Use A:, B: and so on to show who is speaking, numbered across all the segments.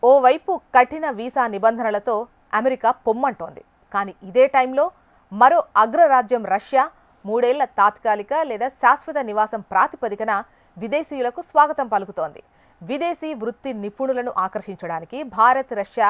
A: ఓవైపు కఠిన visa నిబంధనలతో America పొమ్మంటోంది. కానీ ఇదే టైంలో మరో అగ్రరాజ్యం రష్యా 3 ఏళ్ల తాత్కాలిక లేదా శాశ్వత నివాసం ప్రాతిపదికన విదేశీయులకు స్వాగతం పలుకుతోంది. విదేశీ వృత్తి నిపుణులను ఆకర్షించడానికి భారత్ రష్యా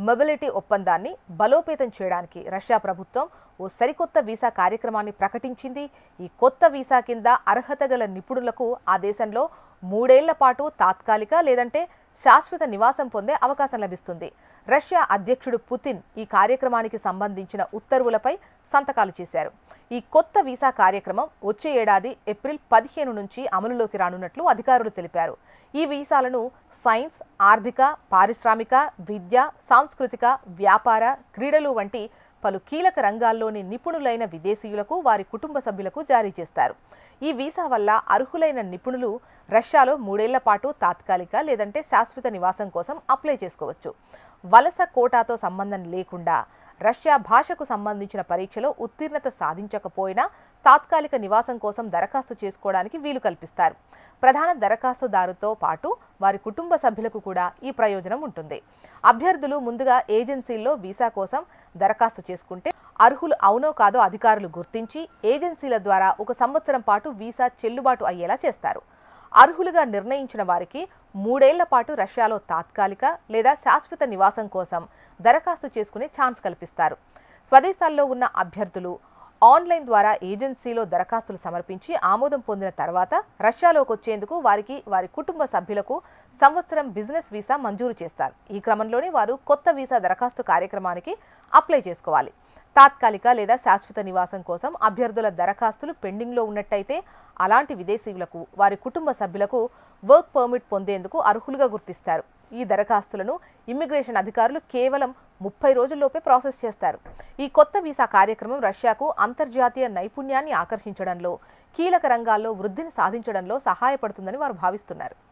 A: మొబిలిటీ ఒప్పందాన్ని బలోపేతం చేయడానికి రష్యా ప్రభుత్వం ఓ సరికొత్త వీసా కార్యక్రమాన్ని ప్రకటించింది. ఈ కొత్త వీసా కింద అర్హత గల నిపుణులకు ఆ దేశంలో 3 ఏళ్ల పాటు తాత్కాలిక లేదంటే శాశ్వత నివాసం పొందే అవకాశం లభిస్తుంది. రష్యా అధ్యక్షుడు పుతిన్ ఈ కార్యక్రమానికి సంబంధించిన ఉత్తర్వులపై సంతకాలు చేశారు. ఈ కొత్త వీసా కార్యక్రమం వచ్చే ఏడాది ఏప్రిల్ 15 నుంచి అమలులోకి రానున్నట్లు అధికారులు తెలిపారు. ఈ వీసాలను సైన్స్, ఆర్థిక, పారిశ్రామిక, విద్య, సాంస్కృతిక, వ్యాపార, క్రీడలు వంటి పలు కీలక రంగాల్లోని నిపుణులైన విదేశీయులకు వారి కుటుంబ సభ్యులకు జారీ చేస్తారు. ఈ వీసా వల్ల అర్హులైన నిపుణులు రష్యాలో 3 ఏళ్ల పాటు తాత్కాలిక లేదంటే శాశ్వత నివాసం కోసం అప్లై చేసుకోవచ్చు. వలస కోటాతో సంబంధం లేకుండా రష్యా భాషకు సంబంధించిన పరీక్షలో ఉత్తీర్ణత సాధించకపోయినా తాత్కాలిక నివాసం కోసం దరఖాస్తు చేసుకోవడానికి వీలు కల్పిస్తారు. ప్రధాన దరఖాస్తుదారుతో పాటు వారి కుటుంబ సభ్యులకు కూడా ఈ ప్రయోజనం ఉంటుంది. అభ్యర్థులు ముందుగా ఏజెన్సీల్లో వీసా కోసం దరఖాస్తు చేసుకుంటే అర్హులు అవునో కాదో అధికారులు గుర్తించి ఏజెన్సీల ద్వారా 1 సంవత్సరం పాటు వీసా చెల్లుబాటు అయ్యేలా చేస్తారు. అర్హులుగా నిర్ణయించిన వారికి 3 ఏళ్ల పాటు రష్యాలో తాత్కాలిక లేదా శాశ్వత నివాసం కోసం దరఖాస్తు చేసుకునే ఛాన్స్ కల్పిస్తారు. స్వదేశాల్లో ఉన్న అభ్యర్థులు ఆన్లైన్ ద్వారా ఏజెన్సీలో దరఖాస్తులు సమర్పించి ఆమోదం పొందిన తర్వాత రష్యాలోకి వచ్చేందుకు వారికి వారి కుటుంబ సభ్యులకు సంవత్సరం బిజినెస్ వీసా మంజూరు చేస్తారు. ఈ క్రమంలోనే వారు కొత్త వీసా దరఖాస్తు కార్యక్రమానికి అప్లై చేసుకోవాలి. తాత్కాలిక లేదా శాశ్వత నివాసం కోసం అభ్యర్థుల దరఖాస్తులు పెండింగ్లో ఉన్నట్టయితే అలాంటి విదేశీయులకు వారి కుటుంబ సభ్యులకు వర్క్ పర్మిట్ పొందేందుకు అర్హులుగా గుర్తిస్తారు. ఈ దరఖాస్తులను ఇమ్మిగ్రేషన్ అధికారులు కేవలం 30 రోజుల్లోపే ప్రాసెస్ చేస్తారు. ఈ కొత్త వీసా కార్యక్రమం రష్యాకు అంతర్జాతీయ నైపుణ్యాన్ని ఆకర్షించడంలో, కీలక రంగాల్లో వృద్ధిని సాధించడంలో సహాయపడుతుందని వారు భావిస్తున్నారు.